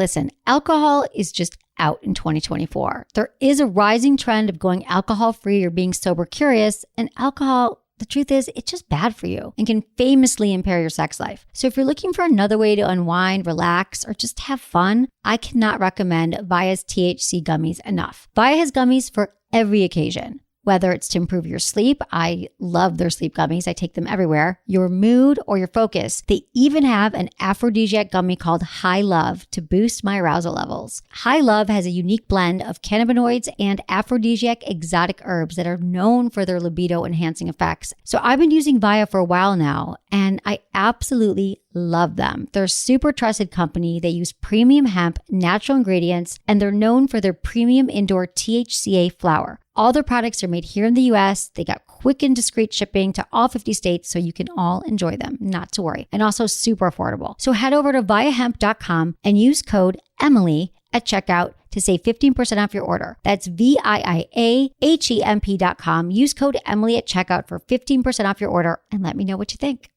Listen, alcohol is just out in 2024. There is a rising trend of going alcohol-free or being sober curious, and alcohol, the truth is, it's just bad for you and can famously impair your sex life. So if you're looking for another way to unwind, relax, or just have fun, I cannot recommend Via's THC gummies enough. Via has gummies for every occasion. Whether it's to improve your sleep, I love their sleep gummies. I take them everywhere. Your mood or your focus. They even have an aphrodisiac gummy called High Love to boost my arousal levels. High Love has a unique blend of cannabinoids and aphrodisiac exotic herbs that are known for their libido enhancing effects. So I've been using Via for a while now, and I absolutely love them. They're a super trusted company. They use premium hemp, natural ingredients, and they're known for their premium indoor THCA flower. All their products are made here in the US. They got quick and discreet shipping to all 50 states, so you can all enjoy them, not to worry. And also super affordable. So head over to viahemp.com and use code Emily at checkout to save 15% off your order. That's VIIAHEMP.com. Use code Emily at checkout for 15% off your order and let me know what you think.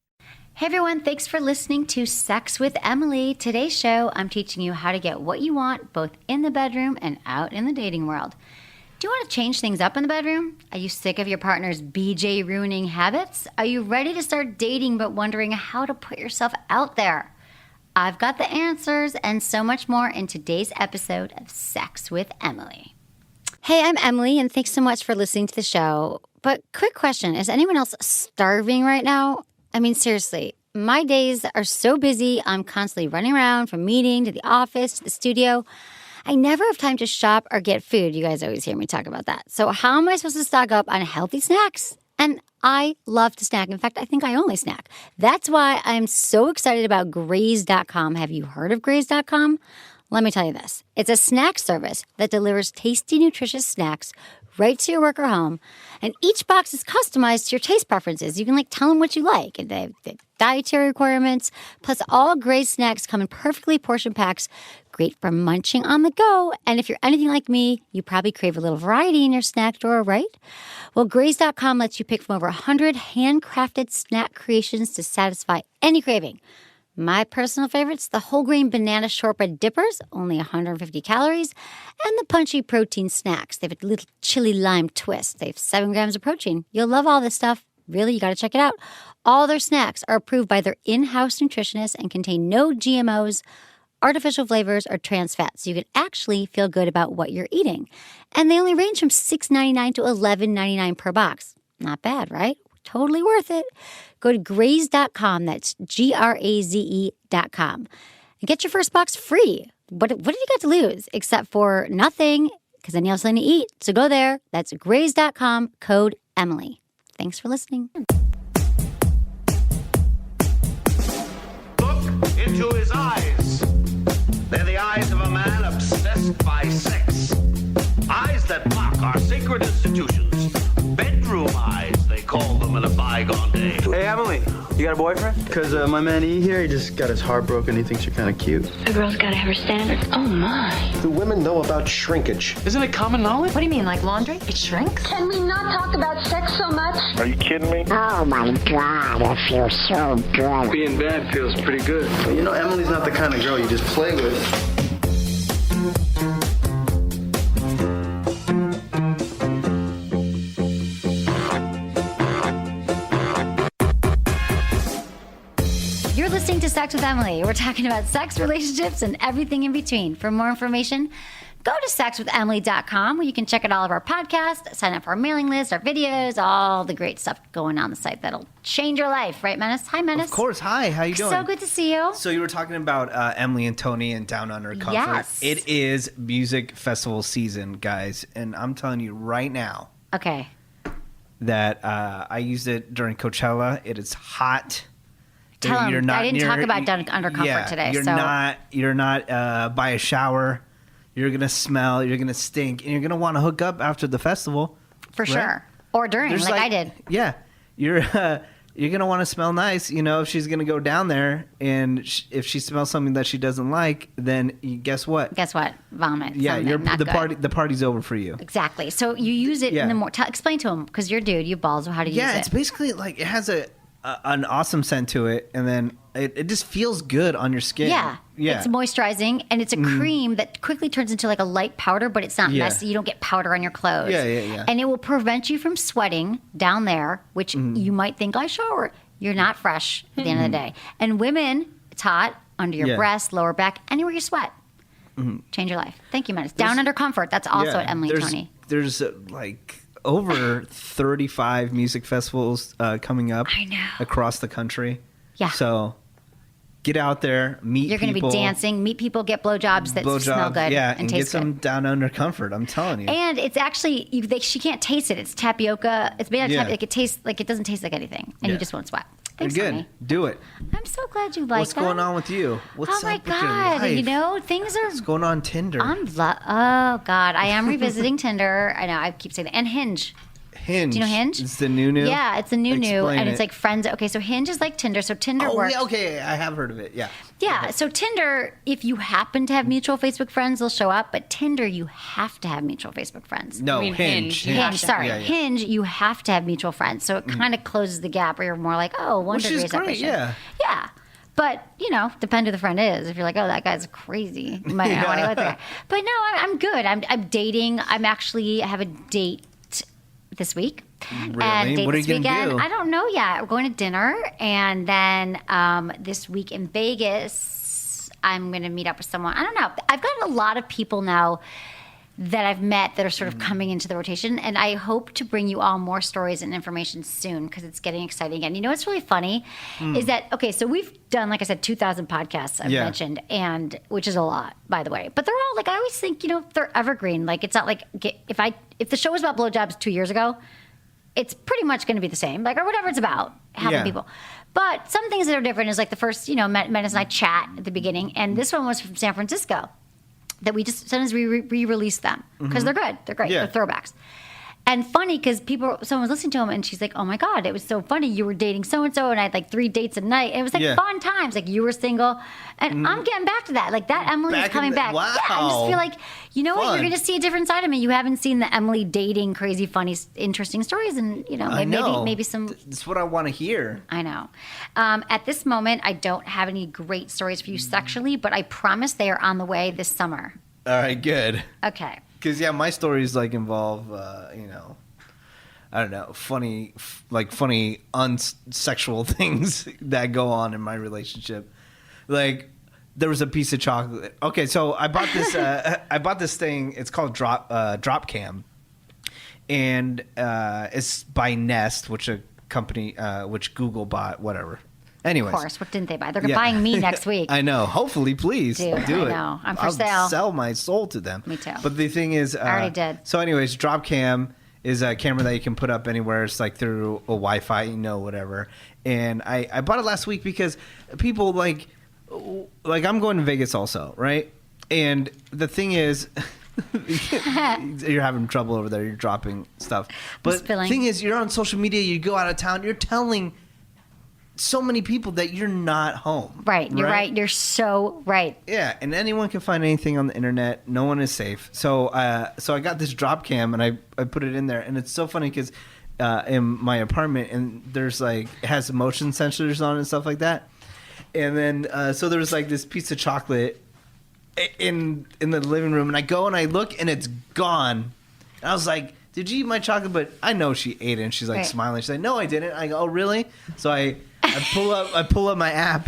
Hey everyone, thanks for listening to Sex with Emily. Today's show, I'm teaching you how to get what you want both in the bedroom and out in the dating world. Do you want to change things up in the bedroom? Are you sick of your partner's BJ ruining habits? Are you ready to start dating but wondering how to put yourself out there? I've got the answers and so much more in today's episode of Sex with Emily. Hey, I'm Emily, and thanks so much for listening to the show. But quick question, is anyone else starving right now? I mean, seriously, my days are so busy. I'm constantly running around from meeting to the office to the studio. I never have time to shop or get food. You guys always hear me talk about that. So how am I supposed to stock up on healthy snacks? And I love to snack. In fact, I think I only snack. That's why I'm so excited about Graze.com. Have you heard of Graze.com? Let me tell you this. It's a snack service that delivers tasty, nutritious snacks right to your work or home. And each box is customized to your taste preferences. You can tell them what you like. And they have dietary requirements. Plus, all Graze snacks come in perfectly portioned packs, great for munching on the go. And if you're anything like me, you probably crave a little variety in your snack drawer, right? Well, Graze.com lets you pick from over 100 handcrafted snack creations to satisfy any craving. My personal favorites, the whole grain banana shortbread dippers, only 150 calories, and the punchy protein snacks. They have a little chili lime twist. They have 7 grams of protein. You'll love all this stuff. Really, you got to check it out. All their snacks are approved by their in-house nutritionists and contain no GMOs, artificial flavors, or trans fats. So you can actually feel good about what you're eating. And they only range from $6.99 to $11.99 per box. Not bad, right? Totally worth it. Go to Graze.com. That's GRAZE.com. And get your first box free. What do you got to lose? Except for nothing, because then you have something to eat. So go there. That's Graze.com, code Emily. Thanks for listening. Look into his eyes. They're the eyes of a man obsessed by sex. Eyes that mock our sacred institutions. Bedroom eyes, they call them in a bygone day. Hey, Emily, you got a boyfriend? Because my man E here, he just got his heart broken. He thinks you're kind of cute. A girl's got to have her standards. Oh, my. Do women know about shrinkage? Isn't it common knowledge? What do you mean, like laundry? It shrinks? Can we not talk about sex so much? Are you kidding me? Oh my God, I feel so good. Being bad feels pretty good. You know, Emily's not the kind of girl you just play with. You're listening to Sex with Emily. We're talking about sex, relationships, and everything in between. For more information, go to sexwithemily.com where you can check out all of our podcasts, sign up for our mailing list, our videos, all the great stuff going on the site that'll change your life. Right, Menace? Hi, Menace. Of course. Hi. How you doing? So good to see you. So you were talking about Emily and Tony and Down Under Comfort. Yes. It is music festival season, guys. And I'm telling you right now Okay. that I used it during Coachella. It is hot. Tell him. I didn't talk about Down Under Comfort today. You're not by a shower. You're going to smell. You're going to stink. And you're going to want to hook up after the festival. For right? sure. Or during, like I did. Yeah. You're going to want to smell nice. You know, if she's going to go down there and if she smells something that she doesn't like, then guess what? Guess what? Vomit. Yeah, the party's over for you. Exactly. So you use it in the morning. Explain to him, because you're a dude. You balls. How do you use it? Yeah, it's basically like it has a an awesome scent to it, and then it just feels good on your skin. Yeah. It's moisturizing, and it's a cream that quickly turns into like a light powder, but it's not messy. You don't get powder on your clothes. Yeah. And it will prevent you from sweating down there, which you might think, I shower. You're not fresh at the end of the day. And women, it's hot under your breast, lower back, anywhere you sweat. Change your life. Thank you, Menace. Down Under Comfort. That's also at Emily and Tony. There's like over 35 music festivals coming up across the country. Yeah. So get out there, meet You're people. going to be dancing, meet people, get blowjobs that smell good and taste get some good. Down Under Comfort. I'm telling you. And it's actually, she can't taste it. It's tapioca. It's made out of tapioca. Like, it tastes like it doesn't taste like anything. And you just won't sweat. Thanks, You're good. honey. Do it. I'm so glad you like What's that. going on with you? What's my up with your God. life? You know, things are... What's going on Tinder? oh, God. I am revisiting Tinder. I know. I keep saying that. And Hinge. Hinge. Do you know Hinge? It's the new? Yeah, it's the new. Explain And it. it's like friends. Okay, so Hinge is like Tinder. So Tinder works. Yeah, okay. I have heard of it. Yeah. Yeah, so Tinder, if you happen to have mutual Facebook friends, they'll show up. But Tinder, you have to have mutual Facebook friends. No, I mean, Hinge. Hinge, sorry. Yeah. Hinge, you have to have mutual friends. So it kind of closes the gap where you're more like, oh, one Which degree is of great, separation. yeah. Yeah. But, depend who the friend is. If you're like, oh, that guy's crazy, you might not want to go with that guy. But no, I'm good. I'm dating. I have a date this week. Really? And date What are this you gonna weekend. do? I don't know yet. We're going to dinner. And then this week in Vegas, I'm going to meet up with someone. I don't know. I've gotten a lot of people now that I've met that are sort of coming into the rotation. And I hope to bring you all more stories and information soon because it's getting exciting again. You know what's really funny is that, okay, so we've done, like I said, 2,000 podcasts I've mentioned, and which is a lot, by the way. But they're all, like, I always think, they're evergreen. Like, it's not like, if the show was about blowjobs 2 years ago, it's pretty much going to be the same, like, or whatever it's about, helping people. But some things that are different is like the first, Menace and I chat at the beginning, and this one was from San Francisco. That we just sometimes we re-release them because they're good, they're great, they're throwbacks. And funny because someone was listening to him and she's like, "Oh my God, it was so funny. You were dating so and so, and I had like 3 dates a night. And it was like fun times. Like you were single, and I'm getting back to that. Like that Emily is coming back. Wow. Yeah, I just feel like what, you're going to see a different side of me. You haven't seen the Emily dating crazy, funny, interesting stories, and maybe some. That's what I want to hear. I know. At this moment, I don't have any great stories for you sexually, but I promise they are on the way this summer. All right, good. Okay. Because my stories like involve, I don't know, funny unsexual things that go on in my relationship. Like there was a piece of chocolate. Okay, so I bought this. I bought this thing. It's called Drop Cam, and it's by Nest, which a company which Google bought. Whatever. Anyways, of course. What didn't they buy? They're buying me next week. I know. Hopefully, please do it. I know. I'm for I'll sale. Sell my soul to them. Me too. But the thing is, I already did. So, anyways, Drop Cam is a camera that you can put up anywhere. It's like through a Wi-Fi, whatever. And I bought it last week because people like I'm going to Vegas also, right? And the thing is. You're having trouble over there. You're dropping stuff. But the thing is, you're on social media. You go out of town. You're telling so many people that you're not home. Right. You're right. You're so right. Yeah, and anyone can find anything on the internet. No one is safe. So I got this drop cam and I put it in there, and it's so funny because in my apartment, and there's like it has motion sensors on it and stuff like that. And then so there was like this piece of chocolate in the living room, and I go and I look and it's gone. And I was like, "Did you eat my chocolate?" But I know she ate it, and she's like smiling. She's like, "No, I didn't." I go, "Oh, really?" So I pull up my app.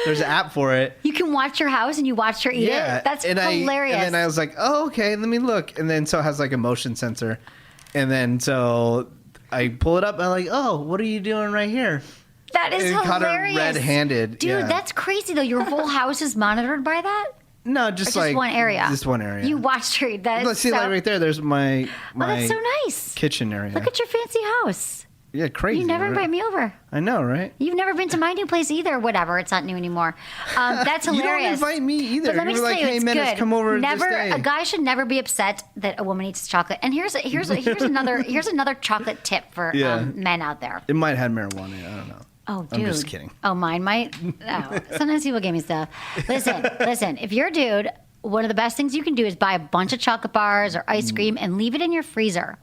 There's an app for it. You can watch your house and you watch her eat it. That's hilarious. And then I was like, "Oh, okay, let me look." And then so it has like a motion sensor. And then so I pull it up and I'm like, "Oh, what are you doing right here?" That is hilarious. Caught her red-handed. Dude, that's crazy though. Your whole house is monitored by that? No, just like one area. Just one area. You watched her eat that. Let's see, like right there. There's my that's so nice. Kitchen area. Look at your fancy house. Yeah, crazy. You never invite me over. I know, right? You've never been to my new place either. Whatever, it's not new anymore. That's hilarious. You don't invite me either. But let me You're just like, tell you, "Hey, it's Menace, good. come over Never, this day." a guy should never be upset that a woman eats chocolate. And here's another chocolate tip for men out there. It might have marijuana. I don't know. Oh, dude. I'm just kidding. Oh, mine might. No. Sometimes people give me stuff. Listen. If you're a dude, one of the best things you can do is buy a bunch of chocolate bars or ice cream and leave it in your freezer.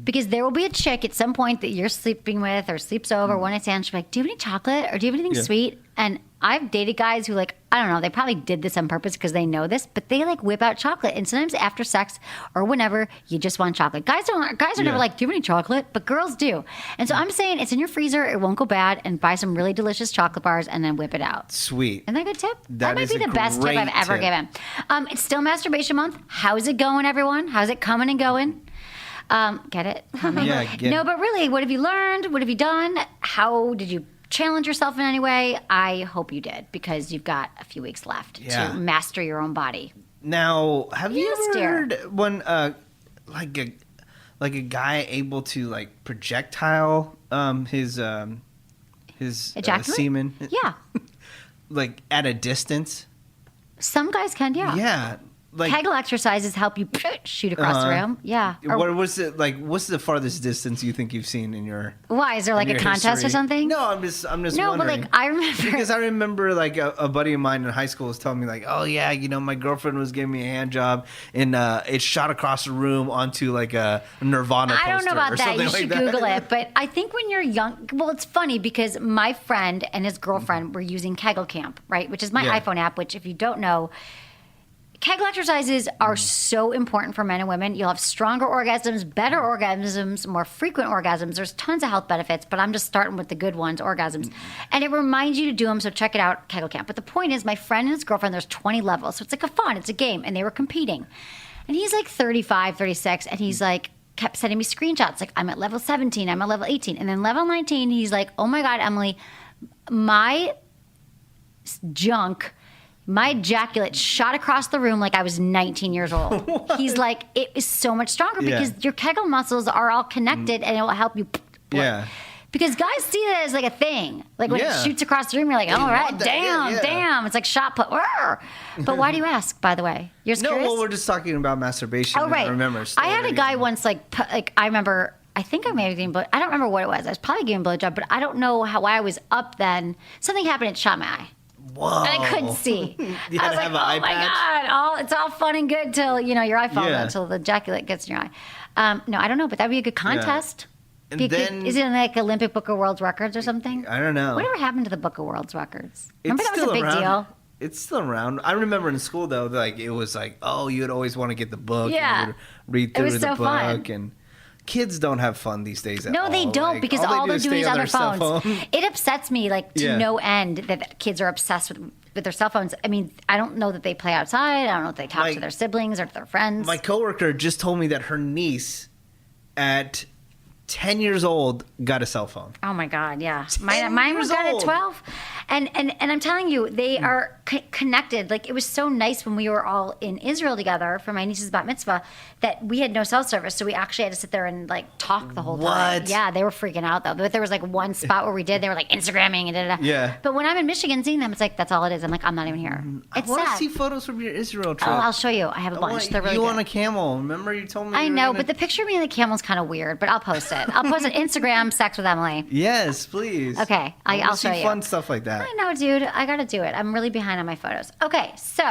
Because there will be a chick at some point that you're sleeping with or sleeps over, one night stand, she'll be like, do you have any chocolate or do you have anything sweet? And I've dated guys who like, I don't know, they probably did this on purpose because they know this, but they like whip out chocolate. And sometimes after sex or whenever, you just want chocolate. Guys are never like, do you have any chocolate? But girls do. And so I'm saying it's in your freezer, it won't go bad, and buy some really delicious chocolate bars and then whip it out. Sweet. Isn't that a good tip? That might is be the a best tip I've ever great given. It's still masturbation month. How's it going, everyone? How's it coming and going? Get it? No, but really, what have you learned? What have you done? How did you challenge yourself in any way? I hope you did, because you've got a few weeks left to master your own body. Now, have you ever dear. heard when like a guy able to like projectile his Ejaculate? semen? Yeah. Like at a distance? Some guys can, yeah. Yeah. Like, Kegel exercises help you shoot across the room. Yeah. what was it like? What's the farthest distance you think you've seen in your? Why, is there like a contest history? or something? No, I'm just No, wondering. but like I remember Because I remember like a buddy of mine in high school was telling me like, oh yeah, you know, my girlfriend was giving me a hand job and it shot across the room onto like a Nirvana poster. I don't know about or that. something You like should that. Google it. But I think when you're young, well, it's funny because my friend and his girlfriend were using Kegel Camp, right? Which is my iPhone app, which if you don't know, Kegel exercises are so important for men and women. You'll have stronger orgasms, better orgasms, more frequent orgasms. There's tons of health benefits, but I'm just starting with the good ones, orgasms. And it reminds you to do them, so check it out, Kegel Camp. But the point is, my friend and his girlfriend, there's 20 levels. So it's like a fun, it's a game. And they were competing. And he's like 35, 36, and he's like, kept sending me screenshots. Like, I'm at level 17, I'm at level 18. And then level 19, he's like, oh my God, Emily, my junk... my ejaculate shot across the room like I was 19 years old. He's like, it is so much stronger because your Kegel muscles are all connected and it will help you. Yeah. Because guys see that as like a thing. Like when it shoots across the room, you're like, all right, damn. It's like shot put. But why do you ask, by the way? You're just curious? Well, we're just talking about masturbation. Oh, right. I remember. I had a guy once, like I remember, I think I may have given I don't remember what it was. I was probably giving a blowjob, but I don't know why I was up then. Something happened, it shot my eye. Whoa. And I couldn't see. You I was like, oh my God. It's all fun and good till, your eye falls out, until the ejaculate gets in your eye. No, I don't know, but that would be a good contest. And then, is it in like Olympic Book of World Records or something? I don't know. Whatever happened to the Book of World Records? Remember It's that was a still big around. deal? It's still around. I remember in school though, like it was like, oh, you'd always want to get the book. Yeah. And you'd read through was the so book fun. and kids don't have fun these days at all. No, they don't, Like, because all do they're doing is stay on their cell phones. phone. It upsets me to no end that kids are obsessed with their cell phones. I mean, I don't know that they play outside. I don't know if they talk to their siblings or to their friends. My coworker just told me that her niece at 10 years old got a cell phone. Oh my God, yeah. Mine was got at 12. And I'm telling you, they are connected. Like, it was so nice when we were all in Israel together for my niece's bat mitzvah that we had no cell service. So we actually had to sit there and like talk the whole time. What? Yeah, they were freaking out though. But there was like one spot where they were like Instagramming and da-da-da. Yeah. But when I'm in Michigan seeing them, it's like, that's all it is. I'm like, I'm not even here. I It's want to sad. see photos from your Israel trip. Oh, I'll show you. I have a bunch. They're really you good. on a camel. Remember you told me I you were know, gonna- but the picture of me on the camel is kind of weird, but I'll post it. I'll post it Instagram, Sex with Emily. Yes, please. Okay, I wanna I'll show see you. fun stuff like that. I know, dude. I got to do it. I'm really behind on my photos. Okay, so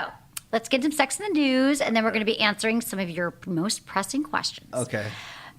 let's get some sex in the news, and then we're going to be answering some of your most pressing questions. Okay.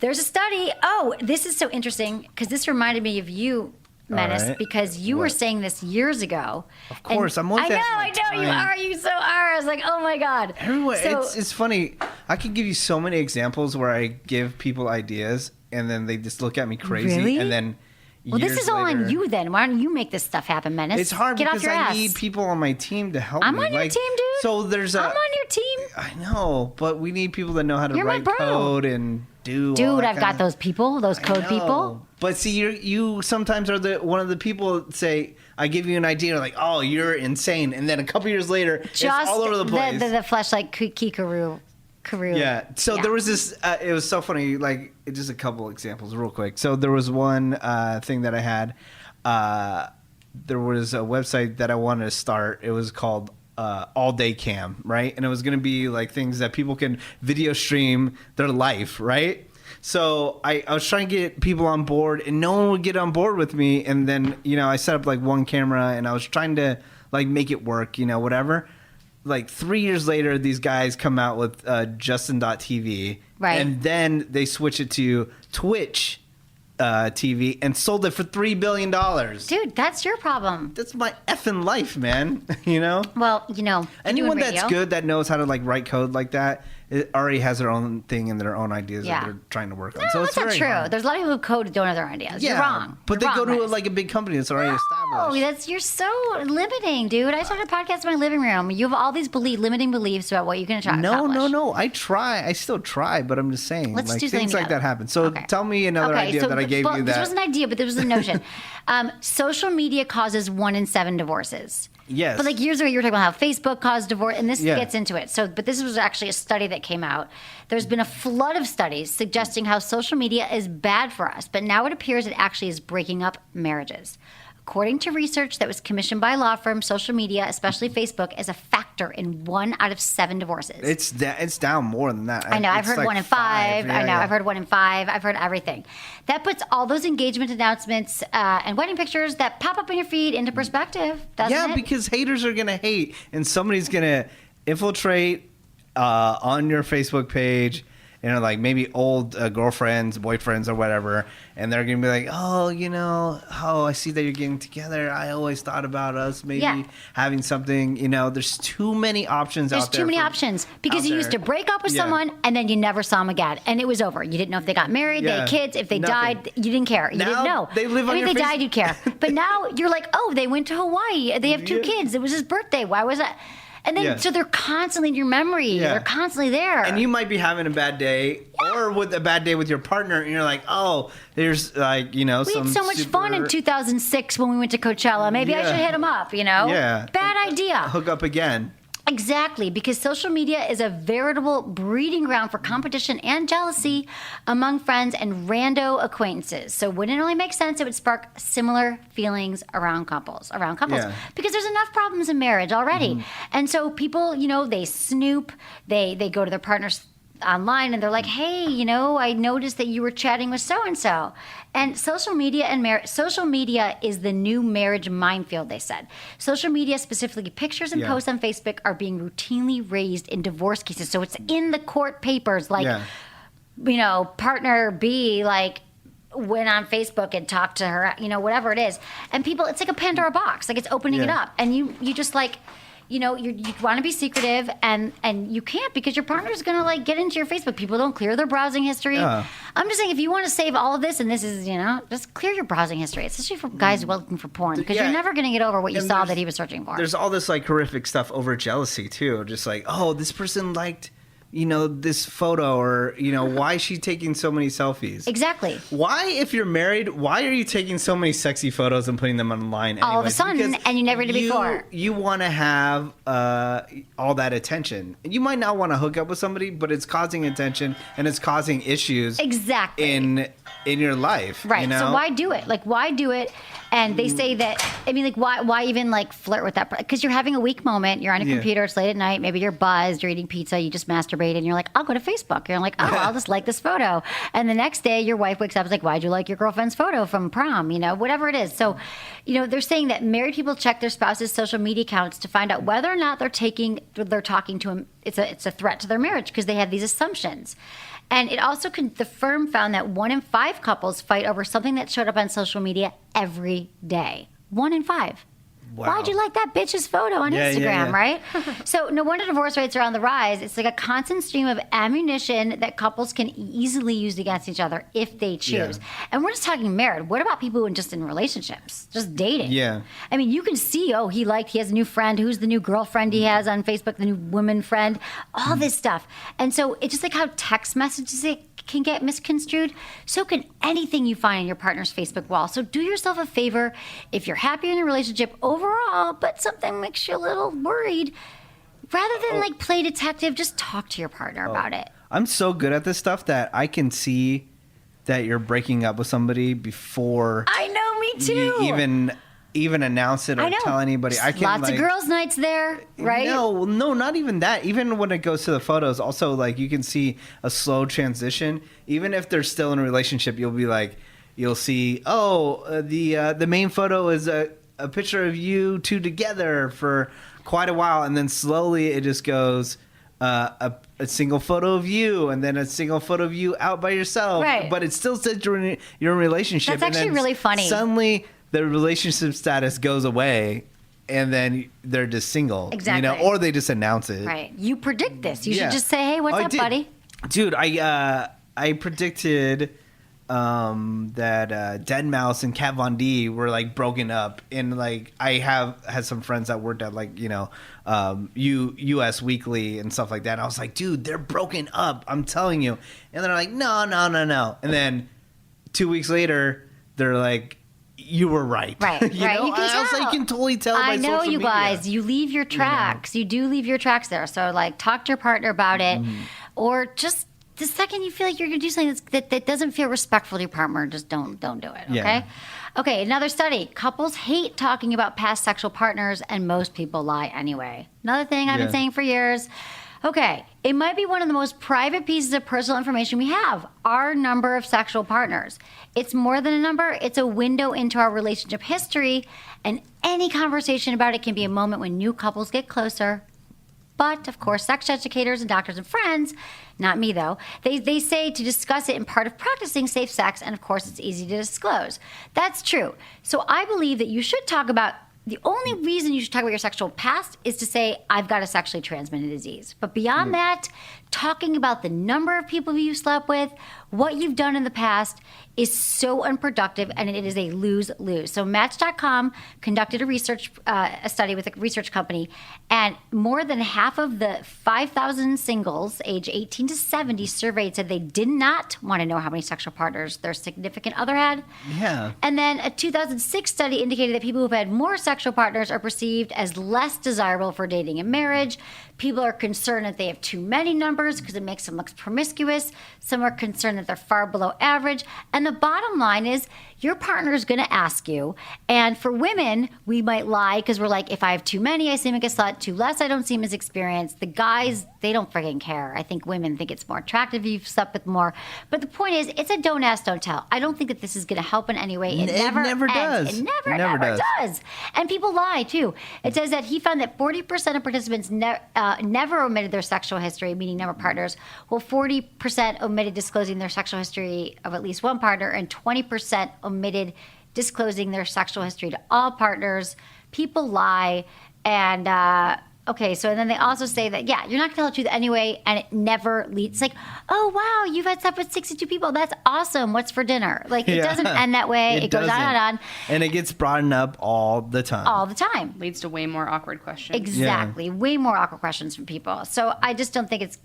There's a study. Oh, this is so interesting because this reminded me of you, Menace, right. because you were saying this years ago. Of course, I'm always I know, asking my you time. are. You so are. I was like, oh my God. Everyone, So- it's funny. I can give you so many examples where I give people ideas and then they just look at me crazy. Really? And then Well, this years is all on later- you then. Why don't you make this stuff happen, Menace? It's hard Get because off your I ass. need people on my team to help me. I'm on your team, dude. So there's a. I'm on your team. I know, but we need people that know how to You're my write bro. code and do. all Dude, that I've got kinda- those people, those I code know. people. But see, you sometimes are one of the people that say, I give you an idea, like, oh, you're insane, and then a couple years later, it's all over the place. The fleshlight kikaru. Yeah. So there was this. It was so funny. Like, just a couple examples, real quick. So there was one thing that I had. There was a website that I wanted to start. It was called All Day Cam, right? And it was going to be like things that people can video stream their life, right? So I was trying to get people on board, and no one would get on board with me. And then I set up like one camera, and I was trying to like make it work, whatever. like 3 years later, these guys come out with Justin.tv. Right. And then they switch it to Twitch TV and sold it for $3 billion. Dude, that's your problem. That's my effing life, man. You know? Well, you know, anyone that's good that knows how to like write code like that, it already has their own thing and their own ideas that they're trying to work on. No, So that's it's not very true. hard. There's a lot of people who code who don't have their ideas. Yeah, You're wrong. but You're they go wrong, to Chris. like a big company that's already Oh, established. you're so limiting, dude. I started a podcast in my living room. You have all these limiting beliefs about what you can accomplish. No. I still try, but I'm just saying. Let's like do something things like together. that happen. So Okay. tell me another idea that I gave you This that. was an idea, but this was a notion. Social media causes 1 in 7 divorces. Yes. But like years ago, you were talking about how Facebook caused divorce, and this Yeah. gets into it. So, but this was actually a study that came out. There's been a flood of studies suggesting how social media is bad for us, but now it appears it actually is breaking up marriages. According to research that was commissioned by a law firm, social media, especially Facebook, is a factor in 1 out of 7 divorces. It's down more than that. I know. I've It's heard like 1 in 5. Yeah, I know. yeah. I've heard 1 in 5. I've heard everything. That puts all those engagement announcements and wedding pictures that pop up in your feed into perspective, doesn't Yeah, it? because haters are gonna hate, and somebody's gonna infiltrate on your Facebook page. You know, like maybe old girlfriends, boyfriends, or whatever, and they're gonna be like, "Oh, you know, I see that you're getting together. I always thought about us maybe having something." You know, there's too many options There's out there. too many options because you used to break up with someone and then you never saw them again, and it was over. You didn't know if they got married, they had kids, if they Nothing. died, you didn't care. You Now didn't know. they live on and if your they face- died, you'd care. But now you're like, oh, they went to Hawaii. They have 2 kids. It was his birthday. Why was that? And then so they're constantly in your memory. Yeah. They're constantly there. And you might be having a bad day, or with a bad day with your partner, and you're like, "Oh, there's like we had so much fun in 2006 when we went to Coachella. Maybe I should hit him up, you know? Yeah. Bad idea. hook up again." Exactly, because social media is a veritable breeding ground for competition and jealousy among friends and rando acquaintances. So wouldn't it only make sense it would spark similar feelings around couples, Yeah. because there's enough problems in marriage already. And so people, you know, they snoop, they go to their partners online and they're like, hey, you know, I noticed that you were chatting with so-and-so. And social media is the new marriage minefield, they said. Social media, specifically pictures and posts on Facebook, are being routinely raised in divorce cases. So it's in the court papers, like, you know, partner B, like, went on Facebook and talked to her, you know, whatever it is. And people, it's like a Pandora box. Like, it's opening it up. And you just like... You know, you want to be secretive, and you can't because your partner's going to, like, get into your Facebook. People don't clear their browsing history. I'm just saying, if you want to save all of this, and this is, you know, just clear your browsing history, especially for guys looking for porn, because you're never going to get over what you saw that he was searching for. There's all this, like, horrific stuff over jealousy, too. Just like, oh, this person liked... you know, this photo, or, you know, why is she taking so many selfies? Exactly. Why, if you're married, why are you taking so many sexy photos and putting them online anyways? All of a sudden, Because and you never did before. You want to have all that attention. You might not want to hook up with somebody, but it's causing attention and it's causing issues Exactly. in your life. Right. You know? So why do it? Like, why do it? And they say that, I mean, like, why even, like, flirt with that? Because you're having a weak moment. You're on a computer. It's late at night. Maybe you're buzzed. You're eating pizza. You just masturbated. And you're like, I'll go to Facebook. You're like, oh, I'll just like this photo. And the next day, your wife wakes up and is like, why'd you like your girlfriend's photo from prom? You know, whatever it is. So, you know, they're saying that married people check their spouse's social media accounts to find out whether or not they're talking to him. It's a threat to their marriage because they have these assumptions. And it also the firm found that 1 in 5 couples fight over something that showed up on social media every day. 1 in 5. Wow. Why'd you like that bitch's photo on Instagram, right? So no wonder divorce rates are on the rise. It's like a constant stream of ammunition that couples can easily use against each other if they choose. Yeah. And we're just talking married. What about people who are just in relationships, just dating? Yeah. I mean, you can see, he has a new friend. Who's the new girlfriend he has on Facebook, the new woman friend, all this stuff. And so it's just like how text messages can get misconstrued. So can anything you find in your partner's Facebook wall. So do yourself a favor. If you're happy in your relationship overall, but something makes you a little worried, rather than like play detective, just talk to your partner about it. I'm so good at this stuff that I can see that you're breaking up with somebody before I know, me too. you even announce it or tell anybody. I can Lots of girls' nights there, right? No, not even that. Even when it goes to the photos, also like you can see a slow transition. Even if they're still in a relationship, you'll see, the main photo is a picture of you two together for quite a while, and then slowly it just goes a single photo of you, and then a single photo of you out by yourself. Right. But it still says you're in a relationship. That's actually really funny. Suddenly, the relationship status goes away, and then they're just single. Exactly. Or they just announce it. Right. You predict this. You Yeah. should just say, hey, what's I up, did. buddy? Dude, I predicted that Dead Mouse and Kat Von D were like broken up, and like I had some friends that worked at like US Weekly and stuff like that. And I was like, dude, they're broken up. I'm telling you. And they're like, no. And then 2 weeks later, they're like, you were right. Right. you right. know? You can I was tell. like, you can totally tell. I by know, social you media. guys. You leave your tracks. You do leave your tracks there. So, like, talk to your partner about it, or just the second you feel like you're going to do something that doesn't feel respectful to your partner, just don't do it. Okay. Yeah. Okay. Another study: couples hate talking about past sexual partners, and most people lie anyway. Another thing I've been Yeah. saying for years. Okay, it might be one of the most private pieces of personal information we have, our number of sexual partners. It's more than a number, it's a window into our relationship history, and any conversation about it can be a moment when new couples get closer. But, of course, sex educators and doctors and friends, not me though, they say to discuss it in part of practicing safe sex, and of course it's easy to disclose. That's true. So I believe that you should talk about, the only reason you should talk about your sexual past is to say, I've got a sexually transmitted disease. But beyond that, talking about the number of people you slept with, what you've done in the past is so unproductive, and it is a lose-lose. So Match.com conducted a study with a research company, and more than half of the 5,000 singles age 18 to 70 surveyed said they did not want to know how many sexual partners their significant other had. Yeah. And then a 2006 study indicated that people who've had more sexual partners are perceived as less desirable for dating and marriage. People are concerned that they have too many numbers because it makes them look promiscuous. Some are concerned that they're far below average. And the bottom line is your partner is going to ask you. And for women, we might lie because we're like, if I have too many, I seem like a slut. Too less, I don't seem as experienced. The guys, they don't freaking care. I think women think it's more attractive if you've slept with more. But the point is, it's a don't ask, don't tell. I don't think that this is going to help in any way. It never does. It never does. And people lie, too. It says that he found that 40% of participants never omitted their sexual history, meaning number of partners, while 40% omitted disclosing their sexual history of at least one partner, and 20% omitted disclosing their sexual history to all partners. People lie. And, okay, so then they also say that, yeah, you're not going to tell the truth anyway, and it never leads. It's like, oh, wow, you've had sex with 62 people. That's awesome. What's for dinner? Like, it doesn't end that way. It goes on and on. And it gets brought up all the time. All the time. Leads to way more awkward questions. Exactly. Yeah. Way more awkward questions from people. So I just don't think it's,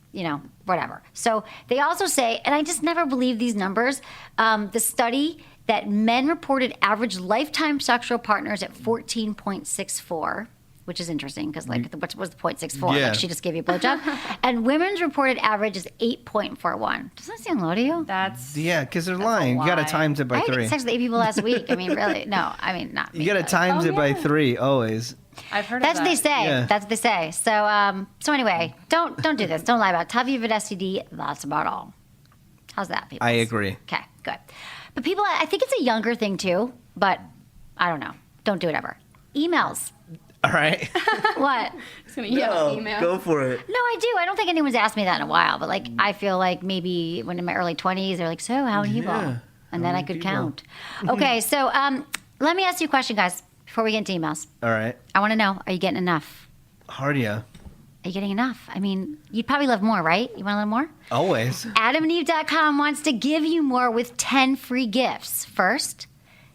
whatever. So they also say, and I just never believe these numbers, the study that men reported average lifetime sexual partners at 14.64, which is interesting because, like, what was the 0.64? Yeah. Like, she just gave you a blowjob. And women's reported average is 8.41. Doesn't that sound low to you? That's because they're lying. You got to lie. times it by I had 3. sex with 8 people last week. I mean, really? No, I mean, not me. You got to but- times it by 3 always. I've heard That's of what they that. say. Yeah. That's what they say. So anyway, don't do this. Don't lie about it. Tell you if an STD. That's about all. How's that, people? I agree. Okay, good. But people, I think it's a younger thing too. But I don't know. Don't do it ever. Emails. All right. What? It's gonna yell email. Go for it. No, I do. I don't think anyone's asked me that in a while. But like, I feel like maybe when in my early 20s, they're like, "So how many people?" And then I could count. Okay, so let me ask you a question, guys, before we get into emails. All right. I want to know: are you getting enough? Hard yeah. Are you getting enough? I mean, you'd probably love more, right? You want a little more? Always. AdamandEve.com wants to give you more with 10 free gifts. First,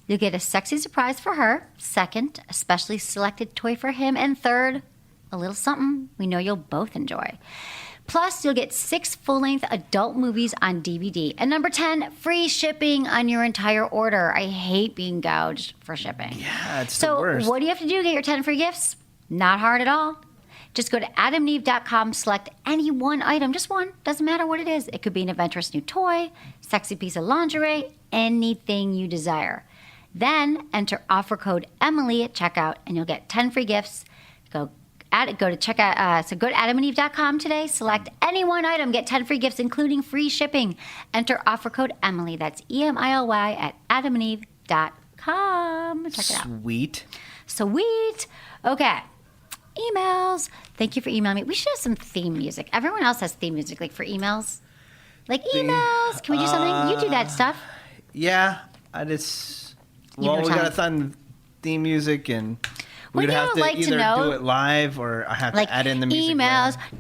you'll get a sexy surprise for her. Second, a specially selected toy for him. And third, a little something we know you'll both enjoy. Plus, you'll get 6 full-length adult movies on DVD. And number 10, free shipping on your entire order. I hate being gouged for shipping. Yeah, it's So the worst. what do you have to do to get your 10 free gifts? Not hard at all. Just go to AdamandEve.com, select any one item, just one, doesn't matter what it is. It could be an adventurous new toy, sexy piece of lingerie, anything you desire. Then enter offer code Emily at checkout and you'll get 10 free gifts. Go to checkout. So go to AdamandEve.com today, select any one item, get 10 free gifts, including free shipping. Enter offer code Emily, that's EMILY at AdamandEve.com. Check it out. Sweet. Sweet. Okay. emails. Thank you for emailing me. We should have some theme music. Everyone else has theme music, like for emails. Like emails. Can we do something? You do that stuff. Yeah, I just... You Well, know we time. got to find theme music, and Wouldn't we'd have you to like to either know- do it live or I have Like to add in the music. emails. later.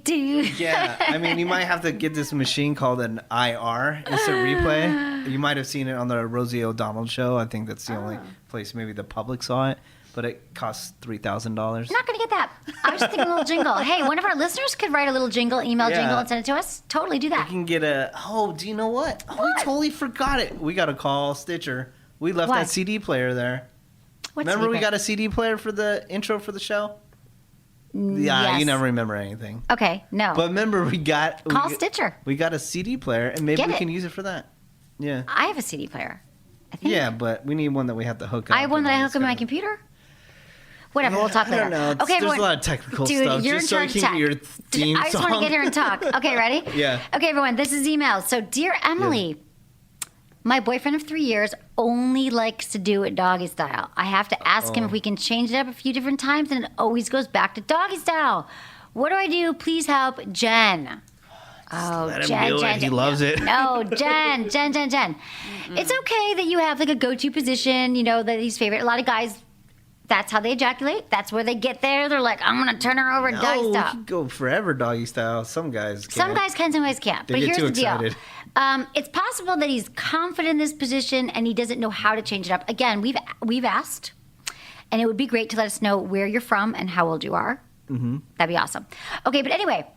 Do. Yeah, I mean, you might have to get this machine called an IR, instant replay. You might have seen it on the Rosie O'Donnell show. I think that's the only place maybe the public saw it, but it costs $3,000. I'm not going to get that. I was just thinking a little jingle. Hey, one of our listeners could write a little jingle, email Yeah. jingle, and send it to us. Totally do You that. can get a... Oh, do you know what? Oh, we totally forgot it. We got to call Stitcher. We left Why? that CD player there. What's Remember we secret? got a CD player for the intro for the show? Yeah, Yes. you never remember anything. Okay, no. But remember we got... Call Stitcher. We got a CD player, and maybe Get we it. can use it for that. Yeah. I have a CD player. I think. Yeah, but we need one that we have to hook up. I have one and that I all hook this up on my kind of- computer. Whatever, we'll talk I later. don't know. Okay, There's everyone. a lot of technical Dude, stuff. you're Just in so you charge can of get your tech. theme I just want to song. get here and talk. Okay, ready? Yeah. Okay, everyone, this is email. So, dear Emily, my boyfriend of 3 years only likes to do it doggy style. I have to ask him if we can change it up a few different times, and it always goes back to doggy style. What do I do? Please help, Jen. Oh, let him Jen, do it. Jen, He Jen. loves it. No, Jen. It's okay that you have like a go-to position, you know, that he's favorite. A lot of guys, that's how they ejaculate. That's where they get there. They're like, I'm going to turn her over doggy No, style. you can go forever doggy style. Some guys can't. Some guys can, some guys can't. They But get here's too the deal. excited. It's possible that he's confident in this position and he doesn't know how to change it up. Again, we've asked, and it would be great to let us know where you're from and how old you are. Mm-hmm. That'd be awesome. Okay, but anyway,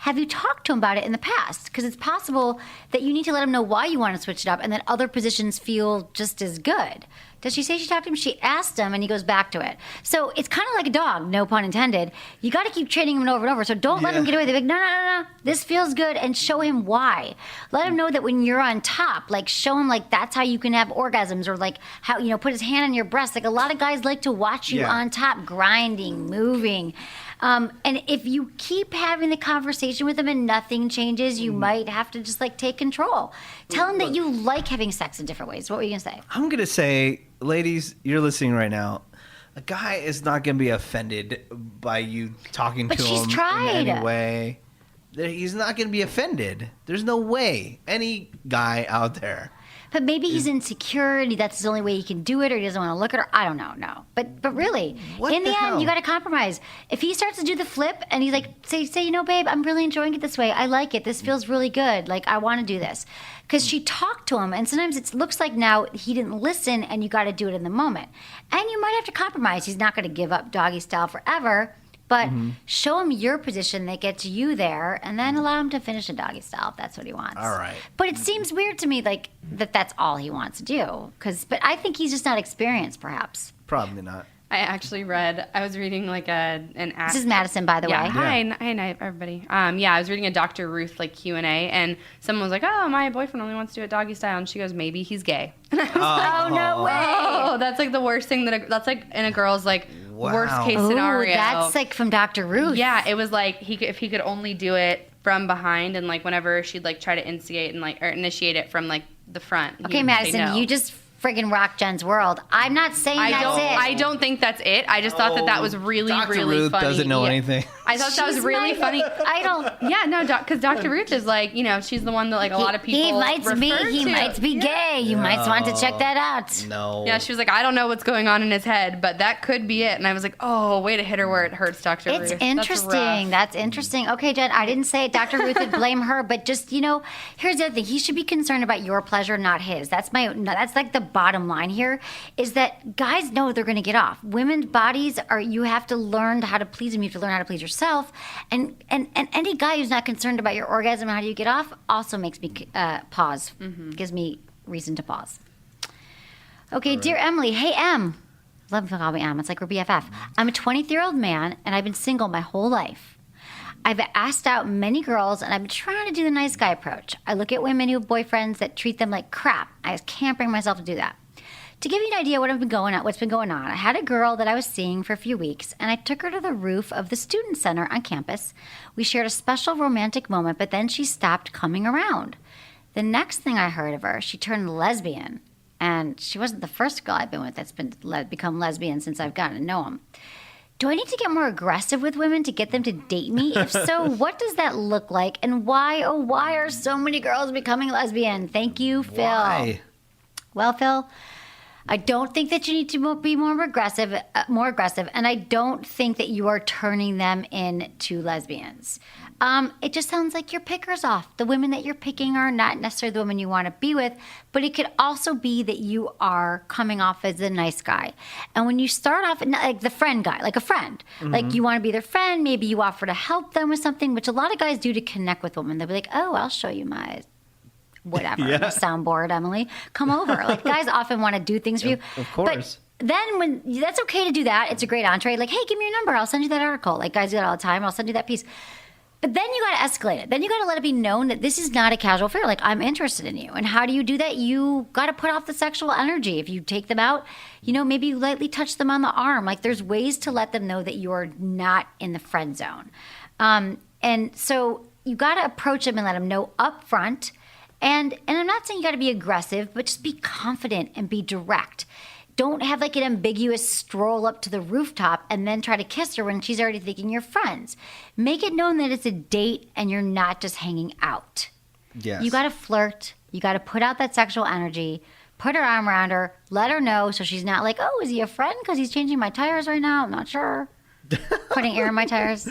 have you talked to him about it in the past? Because it's possible that you need to let him know why you want to switch it up and that other positions feel just as good. Does she say she talked to him? She asked him, and he goes back to it. So it's kind of like a dog, no pun intended. You got to keep training him over and over. So don't let him get away. They're like, no. This feels good, and show him why. Let him know that when you're on top, like show him like that's how you can have orgasms, or like how, you know, put his hand on your breast. Like a lot of guys like to watch you Yeah. on top, grinding, moving. And if you keep having the conversation with him and nothing changes, you might have to just like take control. Tell him that you like having sex in different ways. What were you gonna say? I'm going to say, ladies, you're listening right now. A guy is not going to be offended by you talking But to she's him tried. in any way. He's not going to be offended. There's no way. Any guy out there. But maybe he's insecure and that's his only way he can do it, or he doesn't want to look at her. I don't know. No, but really, What in the the end, hell? you got to compromise. If he starts to do the flip and he's like, say, you know, babe, I'm really enjoying it this way. I like it. This feels really good. Like I want to do this, because she talked to him, and sometimes it looks like now he didn't listen, and you got to do it in the moment. And you might have to compromise. He's not going to give up doggy style forever. But show him your position that gets you there, and then allow him to finish a doggy style if that's what he wants. All right. But it seems weird to me, like that's all he wants to do. But I think he's just not experienced, perhaps. Probably not. I was reading like an This is Madison, by the yeah, way. hi, everybody. I was reading a Dr. Ruth like Q&A, and someone was like, "Oh, my boyfriend only wants to do it doggy style," and she goes, "Maybe he's gay." And I was Oh, no way. "Oh, that's like the worst thing that's like in a girl's like worst case Ooh, scenario." that's like from Dr. Ruth. Yeah, it was like if he could only do it from behind, and like whenever she'd like try to instigate and like or initiate it from like the front. Okay, he'd say Madison, no. you just friggin' rock Jen's world. I'm not saying that's it. I don't think that's it. I just thought that was really, Dr. really Ruth funny. doesn't know Yeah. anything. I thought that was She's really my- funny. I don't. Yeah, no, because Dr. Ruth is like, you know, she's the one that like a lot of people He might be. refer He to. might be gay. You might want to check that out. No. Yeah, she was like, I don't know what's going on in his head, but that could be it. And I was like, oh, way to hit her where it hurts, Dr. Ruth. It's interesting. That's interesting. Okay, Jen, I didn't say it. Dr. Ruth would blame her, but just, you know, here's the other thing. He should be concerned about your pleasure, not his. That's like the bottom line here, is that guys know they're going to get off. Women's bodies you have to learn how to please them. You have to learn how to please yourself. And any guy who's not concerned about your orgasm and how do you get off also makes me pause. Gives me reason to pause. Okay, dear Emily. Hey, Em. Love to call me Em. It's like we're BFF. I'm a 23-year-old man, and I've been single my whole life. I've asked out many girls, and I've been trying to do the nice guy approach. I look at women who have boyfriends that treat them like crap. I just can't bring myself to do that. To give you an idea what's been going on, I had a girl that I was seeing for a few weeks, and I took her to the roof of the student center on campus. We shared a special romantic moment, but then she stopped coming around. The next thing I heard of her, she turned lesbian, and she wasn't the first girl I've been with that's become lesbian since I've gotten to know him. do I need to get more aggressive with women to get them to date me? If so, what does that look like? And why, oh, why are so many girls becoming lesbian? Thank you, Phil. Why? Well, Phil, I don't think that you need to be more aggressive, and I don't think that you are turning them into lesbians. It just sounds like your picker's off. The women that you're picking are not necessarily the women you want to be with, but it could also be that you are coming off as a nice guy. And when you start off like the friend guy, like a friend, like you want to be their friend, maybe you offer to help them with something, which a lot of guys do to connect with women. They'll be like, oh, I'll show you my whatever, the soundboard, Emily. Come over. Like guys often want to do things for you. Of course. But then when that's okay to do that, it's a great entree. Like, hey, give me your number. I'll send you that article. Like guys do that all the time. I'll send you that piece. But then you got to escalate it. Then you got to let it be known that this is not a casual affair. Like, I'm interested in you. And how do you do that? You got to put off the sexual energy. If you take them out, maybe you lightly touch them on the arm. Like, there's ways to let them know that you're not in the friend zone. And so you got to approach them and let them know up front. And I'm not saying you got to be aggressive, but just be confident and be direct. Don't have like an ambiguous stroll up to the rooftop and then try to kiss her when she's already thinking you're friends. Make it known that it's a date and you're not just hanging out. Yes. You got to flirt. You got to put out that sexual energy. Put her arm around her. Let her know so she's not like, oh, is he a friend? Because he's changing my tires right now. I'm not sure. Putting air in my tires,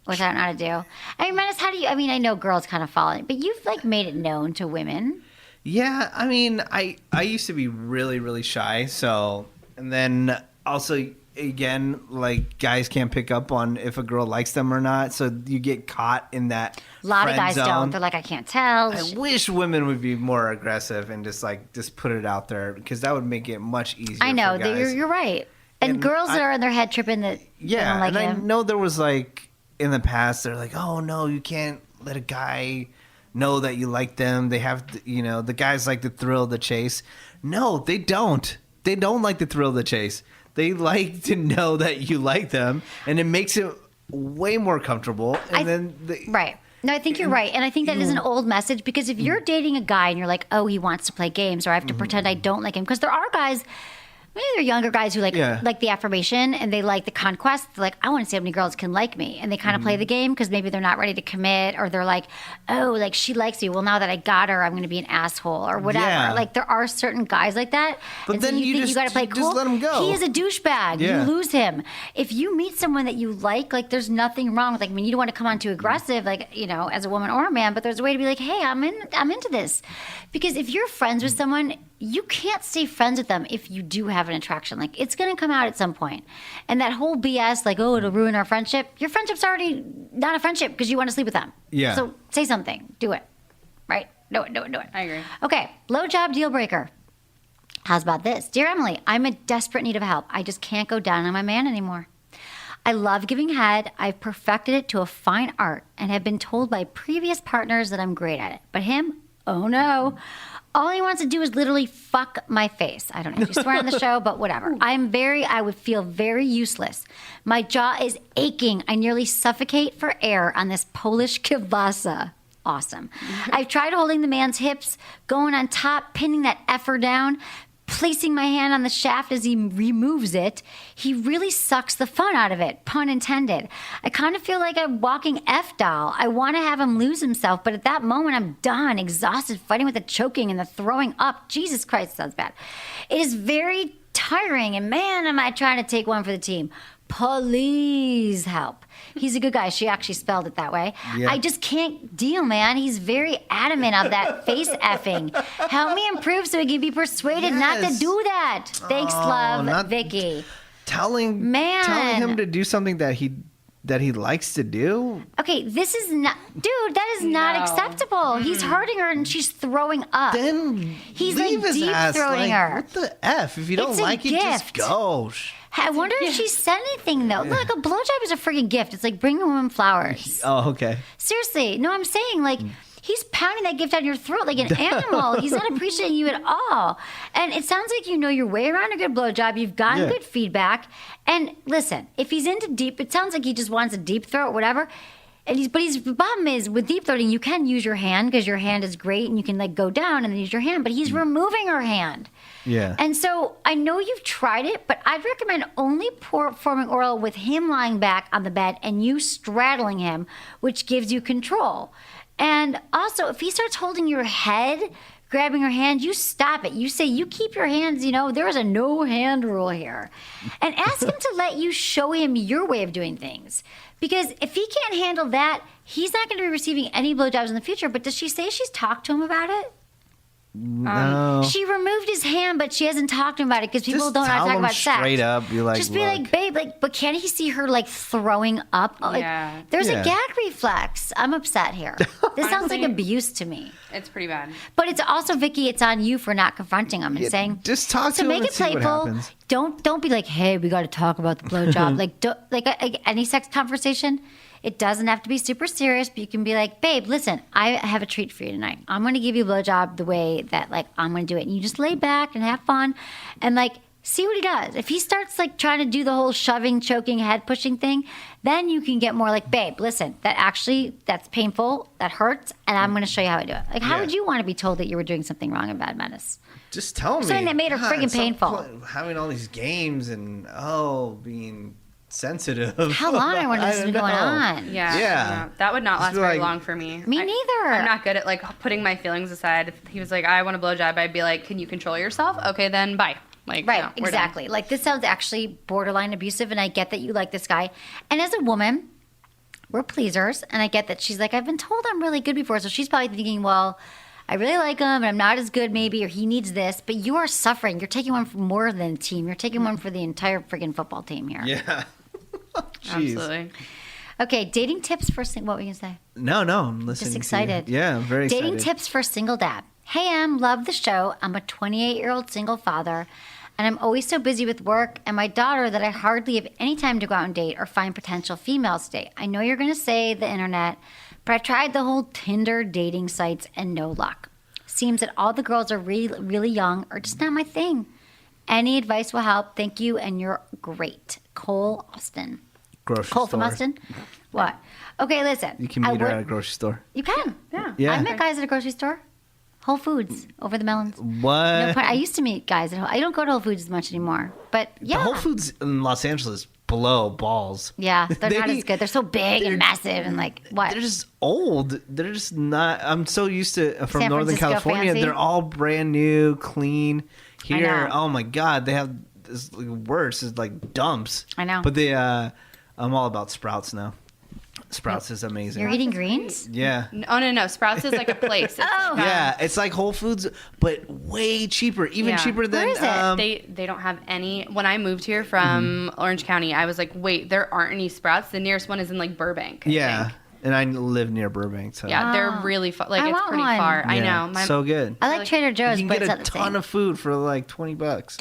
which I don't know how to do. I mean, Menace, how do you? I mean, I know girls kind of fall in, but you've like made it known to women. Yeah, I mean, I used to be really, really shy. So, and then also, again, like guys can't pick up on if a girl likes them or not. So you get caught in that A lot of friend guys zone. don't. They're like, I can't tell. I wish women would be more aggressive and just put it out there because that would make it much easier. I know, for guys. you're right. And girls that are in their head tripping that they don't like and him. I know there was like in the past they're like, oh no, you can't let a guy know that you like them. They have, the guys like the thrill of the chase. No, they don't. They don't like the thrill of the chase. They like to know that you like them, and it makes it way more comfortable. And right. No, I think you're right. And I think that is an old message because if you're dating a guy and you're like, oh, he wants to play games or I have to pretend I don't like him. Because there are guys, maybe they're younger guys who like the affirmation and they like the conquest. They're like, I want to see how many girls can like me. And they kind of play the game because maybe they're not ready to commit or they're like, oh, like she likes you. Well, now that I got her, I'm going to be an asshole or whatever. Yeah. Like there are certain guys like that. But and then so you think you got to play cool. just let him go. He is a douchebag. Yeah. You lose him. If you meet someone that you like there's nothing wrong with like, I mean, you don't want to come on too aggressive, like, as a woman or a man, but there's a way to be like, hey, I'm into this. Because if you're friends with someone, you can't stay friends with them if you do have an attraction. Like, it's going to come out at some point. And that whole BS, like, oh, it'll ruin our friendship. Your friendship's already not a friendship because you want to sleep with them. Yeah. So say something. Do it. Right? Do it. I agree. Okay. Blowjob deal breaker. How's about this? Dear Emily, I'm in desperate need of help. I just can't go down on my man anymore. I love giving head. I've perfected it to a fine art and have been told by previous partners that I'm great at it. But him, oh no. All he wants to do is literally fuck my face. I don't know if you swear on the show, but whatever. I would feel very useless. My jaw is aching. I nearly suffocate for air on this Polish kielbasa. Awesome. I've tried holding the man's hips, going on top, pinning that effer down, placing my hand on the shaft as he removes it. He really sucks the fun out of it, pun intended. I kind of feel like a walking F doll. I want to have him lose himself, but at that moment I'm done, exhausted, fighting with the choking and the throwing up. Jesus Christ, sounds bad. It is very tiring, and man, am I trying to take one for the team. Please help. He's a good guy. She actually spelled it that way. Yeah. I just can't deal, man. He's very adamant of that face effing. Help me improve so he can be persuaded not to do that. Thanks, love, Vicky. Telling him to do something that he likes to do. Okay, this is not, dude. That is not acceptable. He's hurting her and she's throwing up. Then he's leave like his deep ass. throating her. What the F? If you don't like it, just go. I wonder if she said anything, though. Look, a blowjob is a friggin' gift. It's like bringing a woman flowers. Oh, okay. Seriously. No, I'm saying, like, he's pounding that gift down your throat like an animal. He's not appreciating you at all. And it sounds like you know your way around a good blowjob. You've gotten good feedback. And listen, if he's into deep, it sounds like he just wants a deep throat, whatever. And the problem is with deep throating, you can use your hand because your hand is great and you can like go down and then use your hand, but he's removing her hand. Yeah. And so I know you've tried it, but I'd recommend only performing oral with him lying back on the bed and you straddling him, which gives you control. And also, if he starts holding your head, grabbing your hand, you stop it. You say, you keep your hands, there is a no hand rule here. And ask him to let you show him your way of doing things. Because if he can't handle that, he's not going to be receiving any blowjobs in the future. But does she say she's talked to him about it? No. She removed his hand, but she hasn't talked to him about it because people Just don't know how to tell talk him about sex. straight up. Be like, just be look. like, babe, but can't he see her like throwing up? Yeah. Like, there's a gag reflex. I'm upset here. This sounds like abuse to me. It's pretty bad. But it's also, Vicky, it's on you for not confronting him and saying, just talk to him make and it see what playful. happens. Don't be like, hey, we got to talk about the blowjob. like any sex conversation. It doesn't have to be super serious, but you can be like, babe, listen, I have a treat for you tonight. I'm going to give you a blowjob the way that, like, I'm going to do it. And you just lay back and have fun and, like, see what he does. If he starts, like, trying to do the whole shoving, choking, head pushing thing, then you can get more like, babe, listen, that's painful, that hurts, and I'm going to show you how I do it. Like, how would you want to be told that you were doing something wrong in Bad Menace? Just tell me. Something that made her friggin' stop painful. Having all these games and, being sensitive. How long I wonder this has been going on. Yeah. That would not last very like- long for me. Me neither. I'm not good at like putting my feelings aside. If he was like, I want a blowjob, I'd be like, can you control yourself? Okay, then bye. Like, right, no, we're exactly. Like, this sounds actually borderline abusive, and I get that you like this guy. And as a woman, we're pleasers, and I get that she's like, I've been told I'm really good before, so she's probably thinking, well, I really like him, and I'm not as good maybe, or he needs this, but you are suffering. You're taking one for more than a team. You're taking one for the entire friggin' football team here. Yeah. Jeez. Absolutely. Okay, dating tips for what were you going to say? No, I'm listening. Just excited. To you. Yeah, I'm very Dating excited. tips for single dad. Hey, Em, love the show. I'm a 28-year-old single father, and I'm always so busy with work and my daughter that I hardly have any time to go out and date or find potential females to date. I know you're going to say the internet, but I tried the whole Tinder dating sites and no luck. Seems that all the girls are really, really young or just not my thing. Any advice will help. Thank you, and you're great. Cole Austin. Grocery Cole store. from Austin? What? Okay, listen. You can meet her at a grocery store. You can. Yeah. I met guys at a grocery store. Whole Foods over the melons. What? No, I used to meet guys I don't go to Whole Foods as much anymore. But yeah. The Whole Foods in Los Angeles blow balls. Yeah, they're not as good. They're so big and massive and like what? They're just old. They're just not. I'm so used to from San Northern Francisco California. fancy? They're all brand new, clean. Here, know. oh my God, they have this worse. It's like dumps. I know. But they, I'm all about Sprouts now. Sprouts is amazing. You're eating greens? Yeah. No. Sprouts is like a place. It's Oh. Yeah, it's like Whole Foods, but way cheaper. Even Yeah. cheaper than. Where is it? They don't have any. When I moved here from Orange County, I was like, wait, there aren't any Sprouts. The nearest one is in like Burbank. I Yeah. think. And I live near Burbank, so Yeah, they're really far. Like I it's want pretty one. far. I Yeah, know. so good. I like Trader Joe's, You can but get it's a not the ton same. of food for like $20,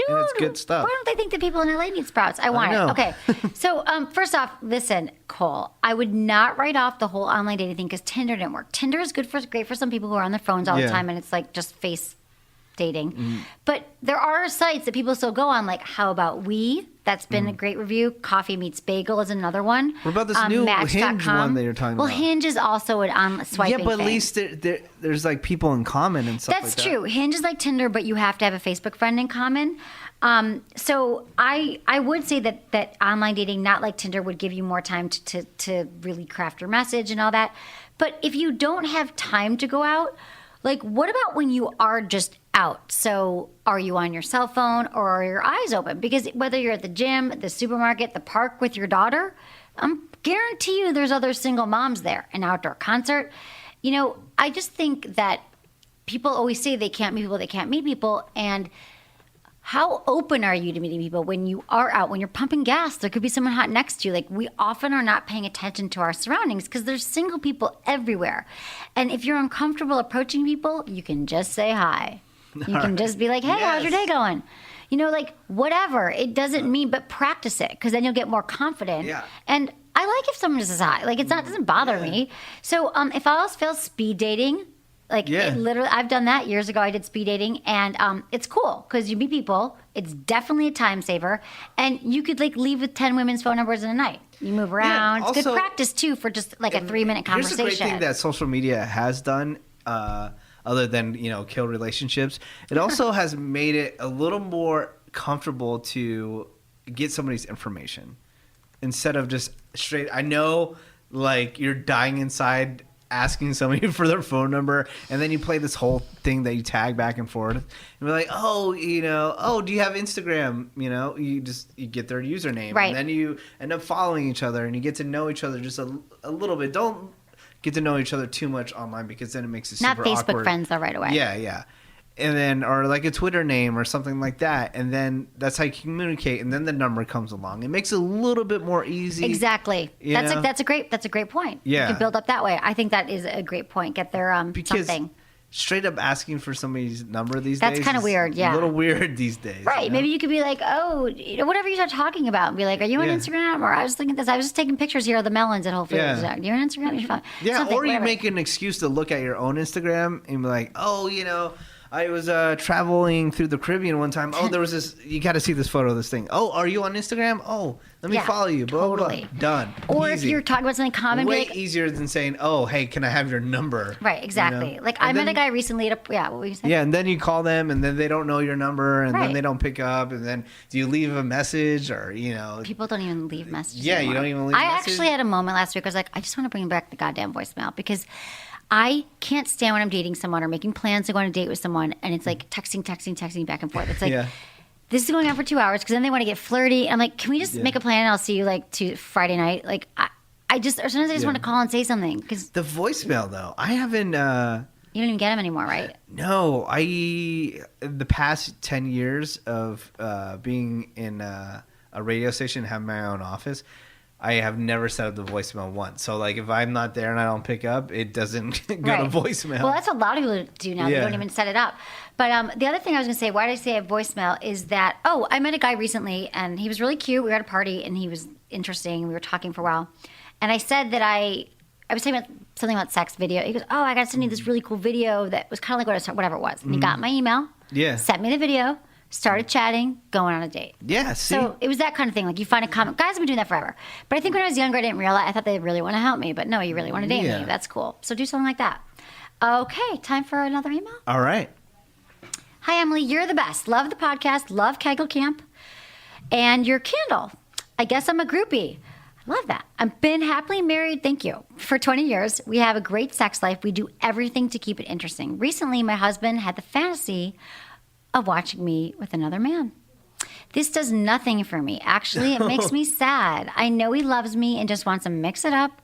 and it's good stuff. Why don't they think that people in LA need Sprouts? I want know. it. Okay. So, first off, listen, Cole, I would not write off the whole online dating thing because Tinder didn't work. Tinder is great for some people who are on their phones all the Yeah. time and it's like just face dating. But there are sites that people still go on, like How About We? That's been a great review. Coffee Meets Bagel is another one. What about this new Hinge one that you're talking well, about? Well, Hinge is also an on swiping Yeah, but at thing. least there's like people in common and stuff That's like that. true. Hinge is like Tinder, but you have to have a Facebook friend in common. So I would say that online dating, not like Tinder, would give you more time to really craft your message and all that. But if you don't have time to go out, like what about when you are just out? So are you on your cell phone or are your eyes open? Because whether you're at the gym, the supermarket, the park with your daughter, guarantee you there's other single moms there, an outdoor concert. You know, I just think that people always say they can't meet people. And how open are you to meeting people when you are out, when you're pumping gas? There could be someone hot next to you. Like, we often are not paying attention to our surroundings because there's single people everywhere. And if you're uncomfortable approaching people, you can just say hi. You can just be like, hey, how's your day going? You know, like, whatever. It doesn't mean, but practice it because then you'll get more confident. Yeah. And I like if someone just says hi. Like, it doesn't bother me. So if all else fails, speed dating. Like, it literally, I've done that years ago. I did speed dating, and it's cool because you meet people. It's definitely a time saver, and you could like leave with 10 women's phone numbers in a night. You move around. It's good also- practice too for just like a 3-minute conversation. Here's the great thing that social media has done, other than kill relationships. It also has made it a little more comfortable to get somebody's information instead of just straight. I know, like, you're dying inside asking somebody for their phone number, and then you play this whole thing that you tag back and forth, and we're like, do you have Instagram? You get their username, right? And then you end up following each other, and you get to know each other just a little bit. Don't get to know each other too much online, because then it makes it Not super Facebook awkward. friends though, right away. Yeah. And then, or like a Twitter name or something like that, and then that's how you communicate. And then the number comes along. It makes it a little bit more easy. Exactly. That's a great point. Yeah. You can build up that way. I think that is a great point. Get their Because something. straight up asking for somebody's number these days. That's kind of is weird. Yeah. A little weird these days. Right. Maybe you could be like, whatever you start talking about, and be like, are you on Instagram? Or I was thinking this. I was just taking pictures here of the melons at Whole Foods. Yeah. You're on Instagram? You're fine. Yeah. Something, or you whatever. make an excuse to look at your own Instagram and be like, I was traveling through the Caribbean one time. There was this. You got to see this photo of this thing. Are you on Instagram? Let me follow you. Blah, totally. Blah. Done. Or Easy. if you're talking about something common, way be like, easier than saying, hey, can I have your number? Right, exactly. Like, And I met then- a guy recently at what were you saying? Yeah, and then you call them, and then they don't know your number, and Right. then they don't pick up, and then do you leave a message, or People don't even leave messages. Yeah, anymore. you don't even leave I messages? actually had a moment last week. I was like, I just want to bring back the goddamn voicemail, because I can't stand when I'm dating someone or making plans to go on a date with someone, and it's like texting back and forth. It's like, this is going on for 2 hours, because then they want to get flirty. I'm like, can we just make a plan and I'll see you like to Friday night? Like, or sometimes I just want to call and say something, because The voicemail, though, I haven't. you don't even get them anymore, right? No, the past 10 years of being in a radio station, having my own office, I have never set up the voicemail once. So, like, if I'm not there and I don't pick up, it doesn't go to voicemail. Well, that's a lot of people do now. They don't even set it up. But the other thing I was going to say, why did I say a voicemail, is that, I met a guy recently, and he was really cute. We were at a party, and he was interesting. We were talking for a while. And I said that I was talking about something about sex video. He goes, I got to send you this really cool video that was kind of like whatever it was. And he got my email, sent me the video, started chatting, going on a date. Yeah, see? So it was that kind of thing. Like, you find a comment. Guys have been doing that forever. But I think when I was younger, I didn't realize. I thought they really want to help me. But no, you really want to date me. That's cool. So do something like that. Okay, time for another email. All right. Hi, Emily. You're the best. Love the podcast. Love Kegel Camp. And your candle. I guess I'm a groupie. I love that. I've been happily married, thank you, for 20 years. We have a great sex life. We do everything to keep it interesting. Recently, my husband had the fantasy of watching me with another man. This does nothing for me. Actually, it makes me sad. I know he loves me and just wants to mix it up.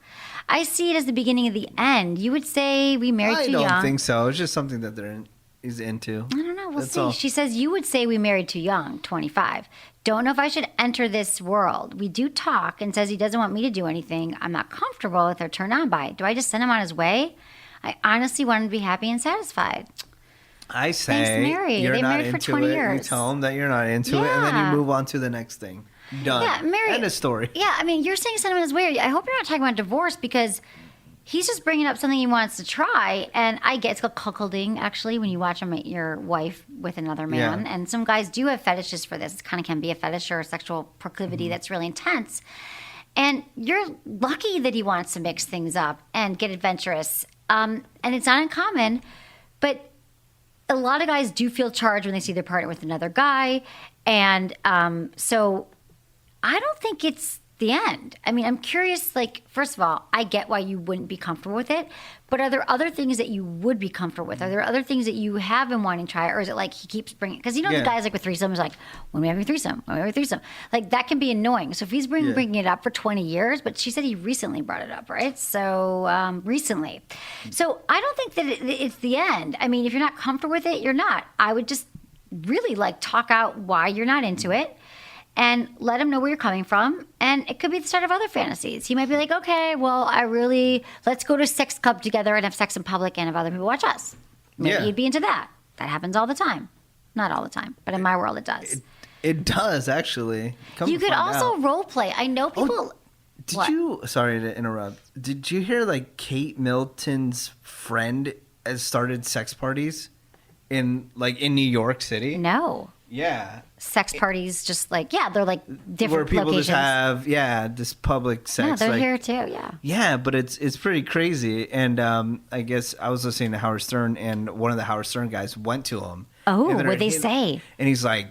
I see it as the beginning of the end. You would say we married too young. I don't think so. It's just something that he's into. I don't know. We'll That's see. all. She says, you would say we married too young, 25. Don't know if I should enter this world. We do talk, and says he doesn't want me to do anything I'm not comfortable with or turned on by. Do I just send him on his way? I honestly want him to be happy and satisfied. I say Thanks, Mary. you're They not married for into 20 it. years. You tell him that you're not into it, and then Yeah. you move on to the next thing. Done. Yeah, Mary. End of story. Yeah, I mean, you're saying send him on his way. I hope you're not talking about divorce, because he's just bringing up something he wants to try. And I get it's called cuckolding, actually, when you watch him, your wife with another man. Yeah. And some guys do have fetishes for this. It kind of can be a fetish or a sexual proclivity that's really intense. And you're lucky that he wants to mix things up and get adventurous. And it's not uncommon, but a lot of guys do feel charged when they see their partner with another guy. And so I don't think it's the end. I mean, I'm curious, like, first of all, I get why you wouldn't be comfortable with it, but are there other things that you would be comfortable with? Are there other things that you have been wanting to try, or is it like he keeps bringing, because the guys like with threesomes, like, when we have a threesome, like that can be annoying. So if he's bringing it up for 20 years, but she said he recently brought it up, right? So recently. So I don't think that it's the end. I mean, if you're not comfortable with it, you're not. I would just really like talk out why you're not into it. And let him know where you're coming from. And it could be the start of other fantasies. He might be like, okay, well, let's go to a sex club together and have sex in public and have other people watch us. Maybe he'd be into that. That happens all the time. Not all the time, but in my world it does. It does, actually. You could also role play. I know people... Sorry to interrupt. Did you hear, like, Kate Middleton's friend has started sex parties in New York City? No. Yeah. sex parties, just like, they're like different Where people locations. just have, this public sex. No, they're like, here too, yeah. Yeah, but it's pretty crazy. And I guess I was listening to Howard Stern, and one of the Howard Stern guys went to him. Oh, and what'd they say? And he's like,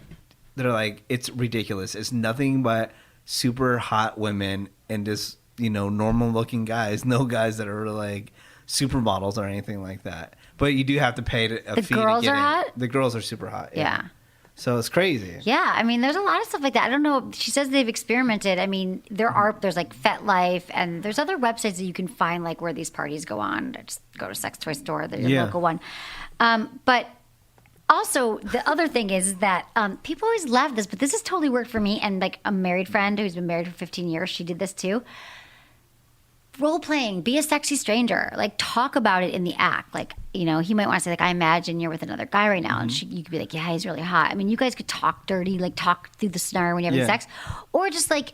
they're like, it's ridiculous. It's nothing but super hot women and just, normal looking guys. No guys that are like supermodels or anything like that. But you do have to pay a The fee girls to get are in. hot? The girls are super hot. Yeah. So it's crazy. Yeah, I mean, there's a lot of stuff like that. I don't know. She says they've experimented. I mean, there's like FetLife, and there's other websites that you can find, like where these parties go on. Just go to sex toy store, the local one. But also, the other thing is that people always laugh at this, but this has totally worked for me. And like a married friend who's been married for 15 years, she did this too. Role playing, be a sexy stranger, like talk about it in the act. Like, he might want to say, like, I imagine you're with another guy right now. And you could be like, yeah, he's really hot. I mean, you guys could talk dirty, like talk through the scenario when you're having sex. Or just like,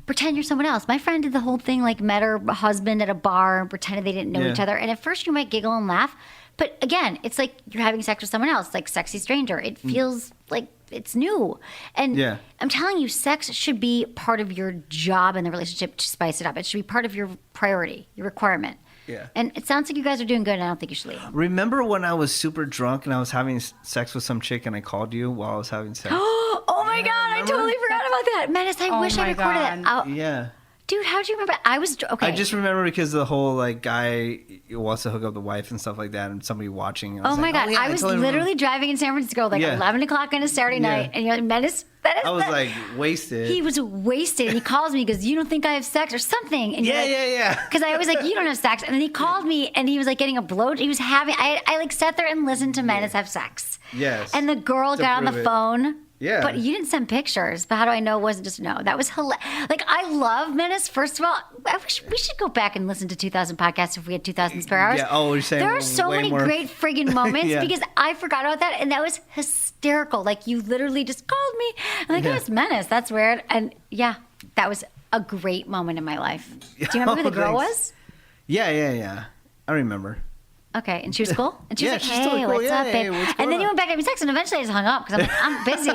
pretend you're someone else. My friend did the whole thing, like met her husband at a bar and pretended they didn't know each other. And at first you might giggle and laugh. But again, it's like you're having sex with someone else, like sexy stranger. It feels like it's new. And I'm telling you, sex should be part of your job in the relationship to spice it up. It should be part of your priority, your requirement. Yeah. And it sounds like you guys are doing good, and I don't think you should leave. Remember when I was super drunk and I was having sex with some chick and I called you while I was having sex? Oh my God, I totally forgot about that. Menace, I wish I recorded that. Yeah. Dude, how'd you remember? I was, okay. I just remember because the whole like guy wants to hook up the wife and stuff like that, and somebody watching. And I was my like, God. yeah, I was totally literally remember. driving in San Francisco like 11 o'clock on a Saturday night, and you're like, Menace, that is I was like wasted. He was wasted. He calls me because you don't think I have sex or something. And yeah. Because I was like, you don't have sex. And then he called me and he was like getting a blow. He was having, I like sat there and listened to Menace have sex. Yes. And the girl got on the phone. Yeah. But you didn't send pictures. But how do I know it wasn't just no? That was hilarious. Like, I love Menace. First of all, I wish we should go back and listen to 2,000 podcasts if we had 2,000 spare hours. Yeah. Oh, you're saying there are so way many more... great friggin' moments Yeah. because I forgot about that. And that was hysterical. Like, you literally just called me. I'm like, oh, it's Menace. That's weird. And yeah, that was a great moment in my life. Do you remember who the girl was? Yeah. I remember. Okay, and she was cool? And she was like, she's hey, totally cool. what's up, babe? Hey, what's And going then you on? went back to having sex, and eventually I just hung up because I'm like, I'm busy.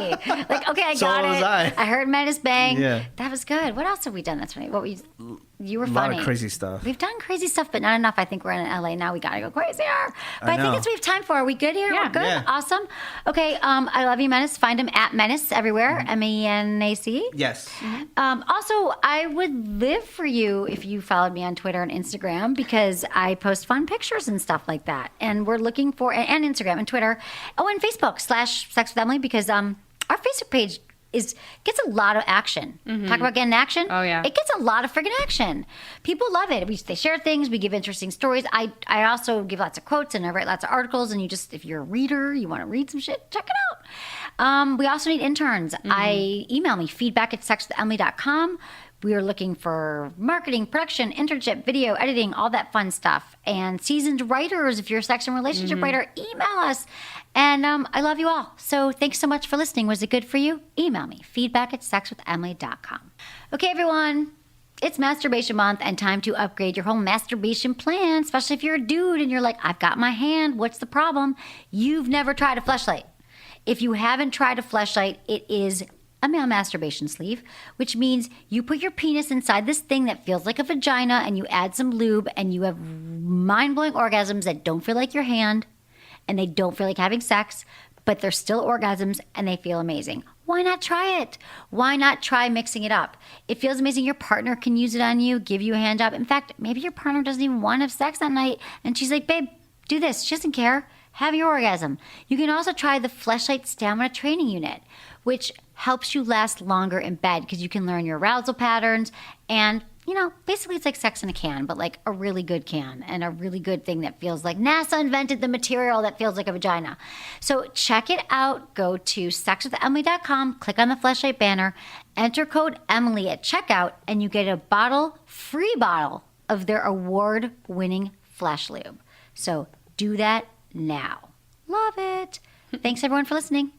Like, okay, I So got was it. I. heard Menace bang. Yeah. That was good. What else have we done that's funny? You were A lot funny. of crazy stuff. We've done crazy stuff, but not enough. I think we're in LA now. We got to go crazier. But I think know. that's what we have time for. Are we good here? Yeah. We're good? Yeah. Awesome. Okay, I love you, Menace. Find him at Menace everywhere. Mm-hmm. MENAC. Yes. Also, I would live for you if you followed me on Twitter and Instagram because I post fun pictures and stuff like that. And we're looking for, and Instagram and Twitter. Oh, and Facebook /Sex with Emily because our Facebook page gets a lot of action. Talk about getting action. Oh, yeah. It gets a lot of friggin' action. People love it. They share things. We give interesting stories. I also give lots of quotes and I write lots of articles. And if you're a reader, you want to read some shit, check it out. We also need interns. Email me, feedback@sexwithemily.com. We are looking for marketing, production, internship, video, editing, all that fun stuff. And seasoned writers, if you're a sex and relationship writer, email us. And I love you all. So thanks so much for listening. Was it good for you? Email me, feedback@sexwithemily.com. Okay, everyone. It's masturbation month and time to upgrade your whole masturbation plan, especially if you're a dude and you're like, I've got my hand. What's the problem? You've never tried a fleshlight. If you haven't tried a fleshlight, it is a male masturbation sleeve, which means you put your penis inside this thing that feels like a vagina and you add some lube and you have mind-blowing orgasms that don't feel like your hand and they don't feel like having sex, but they're still orgasms and they feel amazing. Why not try it? Why not try mixing it up? It feels amazing. Your partner can use it on you, give you a hand job. In fact, maybe your partner doesn't even want to have sex that night and she's like, babe, do this. She doesn't care. Have your orgasm. You can also try the Fleshlight Stamina Training Unit, which helps you last longer in bed because you can learn your arousal patterns. And, basically it's like sex in a can, but like a really good can and a really good thing that feels like NASA invented the material that feels like a vagina. So check it out. Go to sexwithemily.com, click on the Fleshlight banner, enter code Emily at checkout, and you get a free bottle of their award-winning Flesh Lube. So do that now. Love it. Thanks everyone for listening.